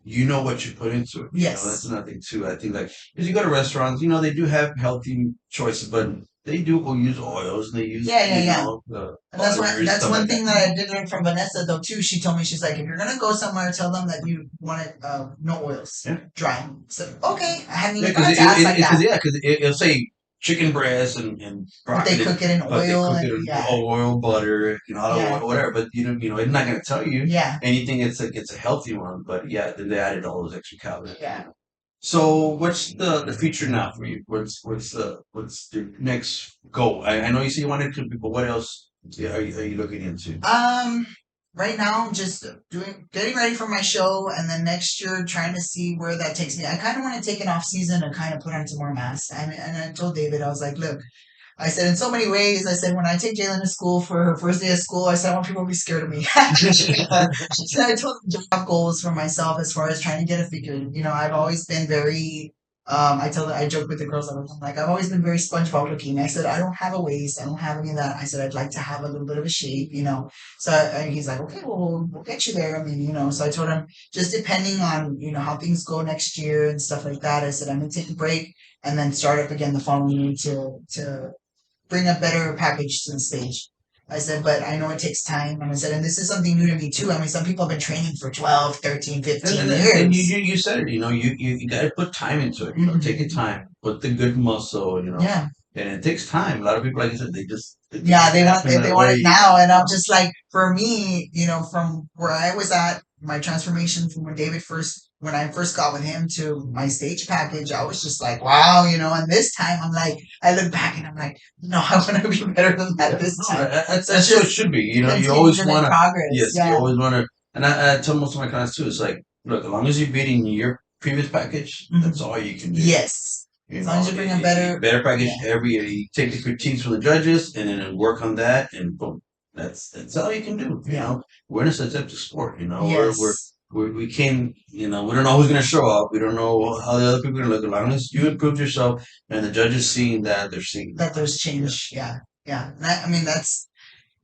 A: you know what you put into it. That's
B: Yes.
A: another thing too. I think like because you go to restaurants, they do have healthy choices, but they do use oils and they use
B: Yeah.
A: the
B: And that's
A: butters,
B: that's
A: stuff
B: one
A: like
B: thing
A: that.
B: that I did learn from Vanessa though too. She told me she's like, if you're gonna go somewhere, tell them that you want it no oils,
A: Yeah.
B: dry. So okay, I hadn't
A: Yeah,
B: even thought to ask like that.
A: because it'll say chicken breast and
B: But they
A: broccoli,
B: cook it in
A: but they
B: oil
A: cook
B: and
A: it in
B: yeah,
A: oil, butter, olive
B: yeah,
A: oil, whatever. But it's not gonna tell you
B: yeah,
A: anything. It's a healthy one, but yeah, then they added all those extra calories.
B: yeah.
A: So what's the future now for you? What's your next goal? I know you say you wanted to, but what else are you looking into?
B: Right now, just getting ready for my show, and then next year trying to see where that takes me. I kind of want to take an off season and kind of put on some more mass. And I told David, I was like, look, I said in so many ways. I said when I take Jalen to school for her first day of school, I said I want people to be scared of me. So I told them to have goals for myself as far as trying to get a figure. I've always been very. I joke with the girls all the time. Like I've always been very SpongeBob looking. I said I don't have a waist. I don't have any of that. I said I'd like to have a little bit of a shape. So he's like, okay, well, we'll get you there. I mean, so I told him just depending on how things go next year and stuff like that. I said I'm gonna take a break and then start up again the following year to bring a better package to the stage. I said, but I know it takes time. And I said, and this is something new to me too. I mean, some people have been training for 12, 13, 15
A: And
B: years.
A: you said it. You got to put time into it. Take your
B: Mhm.
A: time. Put the good muscle.
B: Yeah.
A: And it takes time. A lot of people, like I said, they
B: Yeah, they want
A: happen
B: they
A: that
B: want it
A: way.
B: now. And I'm just like, for me, from where I was at, my transformation from when I first got with him to my stage package, I was just like, wow, and this time I'm like, I look back and I'm like, no, I want to be better than that this
A: No,
B: time.
A: that's
B: So it's
A: what it
B: just
A: should be. You
B: continue
A: always
B: to make
A: want to.
B: progress.
A: Yes, you
B: Yeah.
A: always want to. And I tell most of my clients too. It's like, look, as long as you're beating your previous package, that's
B: Mhm.
A: all you can do.
B: Yes. As long as you bring a better,
A: Better package
B: yeah,
A: every year. You take the critiques from the judges and then work on that, and boom, that's all you can do.
B: yeah,
A: We're in a subjective sport.
B: yes,
A: We can, we don't know who's going to show up. We don't know how the other people are going to look. As long as you improve yourself and the judges seeing that, they're seeing
B: that
A: that.
B: there's change. Yeah, yeah. And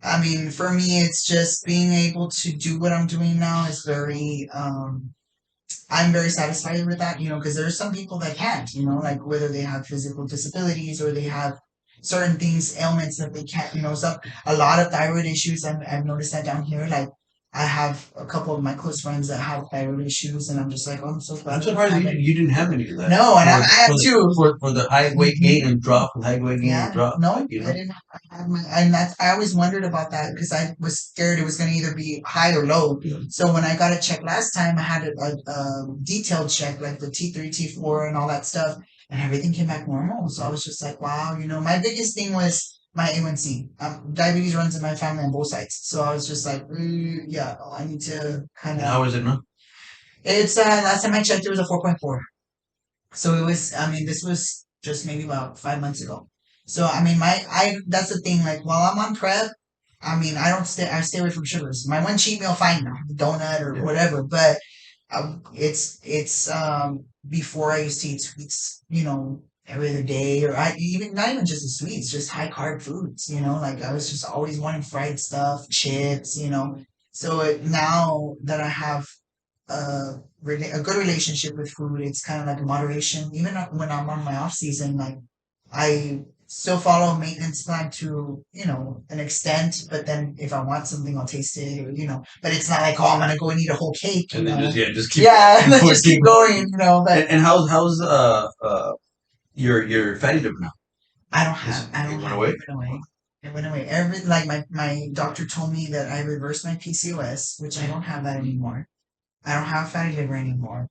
B: I mean, for me, it's just being able to do what I'm doing now is I'm very satisfied with that, because there's some people that can't, like whether they have physical disabilities or they have certain things, ailments that they can't, a lot of thyroid issues. I've noticed that down here. Like I have a couple of my close friends that have thyroid issues, and I'm just like, oh, I'm so glad
A: I'm
B: I don't
A: surprised
B: have
A: you,
B: any.
A: you didn't have any of that.
B: No, and I have two.
A: For the high weight gain and drop, and high weight gain and
B: Yeah,
A: drop,
B: no, I didn't have and I always wondered about that because I was scared it was going to either be high or low.
A: Yeah.
B: So when I got it checked last time, I had a detailed check, like the T3, T4, and all that stuff, and everything came back normal. So I was just like, wow, my biggest thing was my A1C. Diabetes runs in my family on both sides. So I was just like, yeah, I need to kind
A: And
B: of.
A: how is it now?
B: It's last time I checked, it was a 4.4. So it was, I mean, this was just maybe about 5 months ago. So I mean, that's the thing. Like while I'm on prep, I mean, I stay away from sugars. My one cheat meal, fine, donut or
A: Yeah.
B: whatever. But it's before I used to eat sweets, every other day, or I even not even just the sweets, just high carb foods. Like I was just always wanting fried stuff, chips. So now that I have a good relationship with food. It's kind of like a moderation. Even when I'm on my off season, like I still follow a maintenance plan to an extent. But then if I want something, I'll taste it, or But it's not like, oh, I'm gonna go and eat a whole cake.
A: And then just keep
B: Yeah, and then
A: going,
B: just keep going. But
A: And how's your fatty liver now?
B: I
A: It
B: don't
A: went
B: have
A: away.
B: it went away. It went away. Like my doctor told me that I reversed my PCOS, which I don't have that anymore. I don't have fatty liver anymore.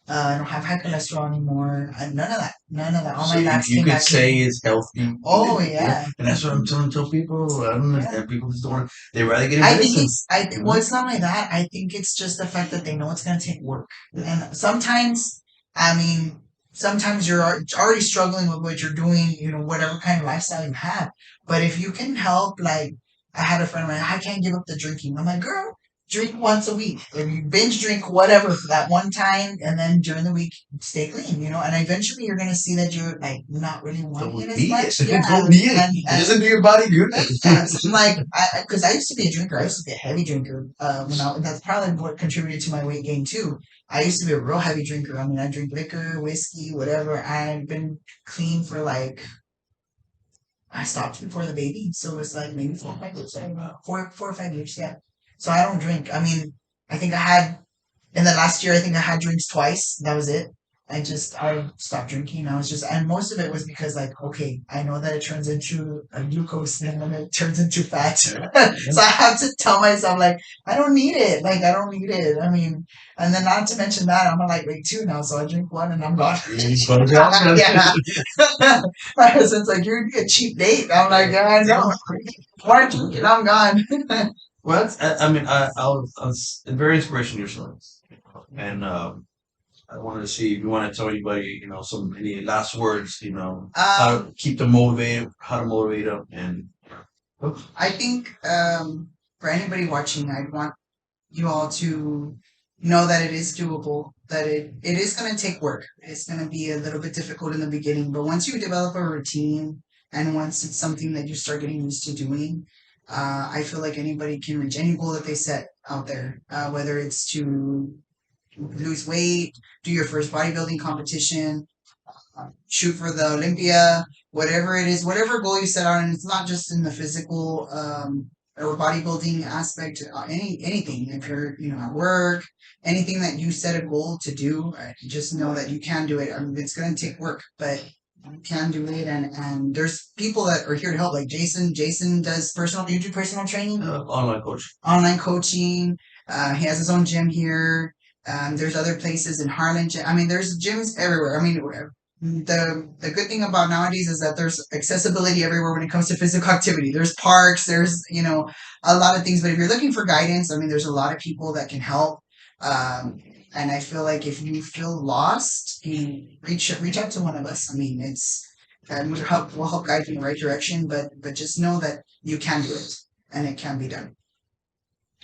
B: I don't have high cholesterol anymore. None of that. None of that. All
A: So
B: my labs
A: you
B: came
A: could
B: back
A: say
B: clean.
A: it's healthy.
B: Oh
A: You know?
B: yeah.
A: And that's what I'm tell people. I don't
B: Yeah.
A: understand. People just don't want. They rather get
B: I think
A: medicine.
B: it's
A: You
B: well,
A: know?
B: it's not like that. I think it's just the fact that they know it's gonna take work, and sometimes, I mean, sometimes you're already struggling with what you're doing, whatever kind of lifestyle you have. But if you can help, like I had a friend of mine, I can't give up the drinking. I'm like, girl, drink once a week. If you binge drink whatever for that one time, and then during the week stay clean, and eventually you're gonna see that you're like not really wanting it
A: Don't
B: as
A: need it.
B: much. Yeah,
A: Don't need it. It
B: and
A: doesn't do your body good.
B: yes, I'm like, because I used to be a drinker. I used to be a heavy drinker. That's probably what contributed to my weight gain too. I used to be a real heavy drinker. I mean, I drink liquor, whiskey, whatever. I've been clean for like, I stopped before the baby, so it's like maybe 4 or 5 years. Four or 5 years, yeah. So I don't drink. I mean, I think I had in the last year, I think I had drinks twice. That was it. I stopped drinking. I was just, and most of it was because, like, okay, I know that it turns into a glucose and then it turns into fat. So I have to tell myself, like, I don't need it. Like, I don't need it. I mean, and then not to mention that I'm on like weight two now, so I drink one and I'm gone. Yeah. My husband's like, you're a cheap date. I'm like, yeah, I know. One drink and I'm gone.
A: Well, I mean, I was very inspirational yourself, and I wanted to see if you want to tell anybody, some any last words, how to keep them motivated, how to motivate them, and
B: I think for anybody watching, I'd want you all to know that it is doable, that it is going to take work. It's going to be a little bit difficult in the beginning, but once you develop a routine and once it's something that you start getting used to doing, I feel like anybody can reach any goal that they set out there, whether it's to lose weight, do your first bodybuilding competition, shoot for the Olympia, whatever it is, whatever goal you set out, and it's not just in the physical or bodybuilding aspect. Anything. If you're at work, anything that you set a goal to do, just know that you can do it. I mean, it's going to take work, but you can do it. And there's people that are here to help, like Jason. Jason does personal. You do personal training,
A: online coach.
B: online coaching. He has his own gym here. There's other places in Harlan. I mean, there's gyms everywhere. I mean, the good thing about nowadays is that there's accessibility everywhere when it comes to physical activity. There's parks, there's a lot of things. But if you're looking for guidance, I mean, there's a lot of people that can help. And I feel like if you feel lost, you reach out to one of us. I mean, it's and we'll help guide you in the right direction. But just know that you can do it and it can be done.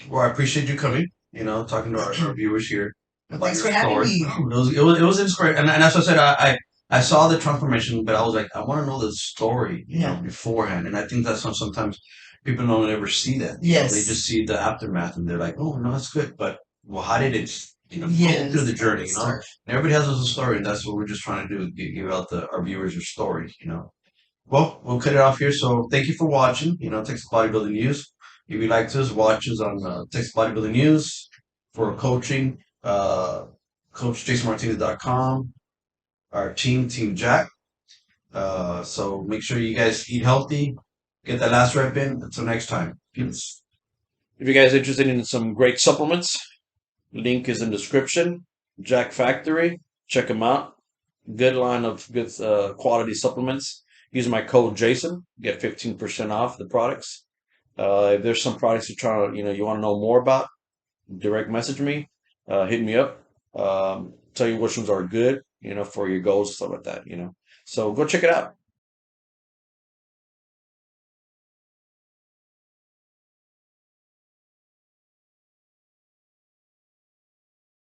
A: Well, I appreciate you coming. Talking to our viewers here
B: Well,
A: about
B: thanks
A: your
B: for having
A: story.
B: me.
A: It was inspiring, and that's what I said. I saw the transformation, but I was like, I want to know the story,
B: Yeah.
A: beforehand, and I think that's sometimes people don't ever see that. They
B: Yes.
A: just see the aftermath, and they're like, oh no, that's good, but well, how did it, go
B: Yes.
A: through the journey,
B: Start.
A: And everybody has a story, and that's what we're just trying to do, give out our viewers their story. Well, we'll cut it off here. So thank you for watching. Texas Bodybuilding News. If you like to, watch us on Texas Bodybuilding News for coaching. CoachJasonMartinez.com. Our Team Jack. So make sure you guys eat healthy. Get that last rep in. Until next time. Peace. If you guys are interested in some great supplements, link is in description. Jack Factory. Check them out. Good line of good quality supplements. Use my code Jason, get 15% off the products. If there's some products you're trying to, you want to know more about, direct message me, hit me up, tell you which ones are good, for your goals, stuff like that. So go check it out.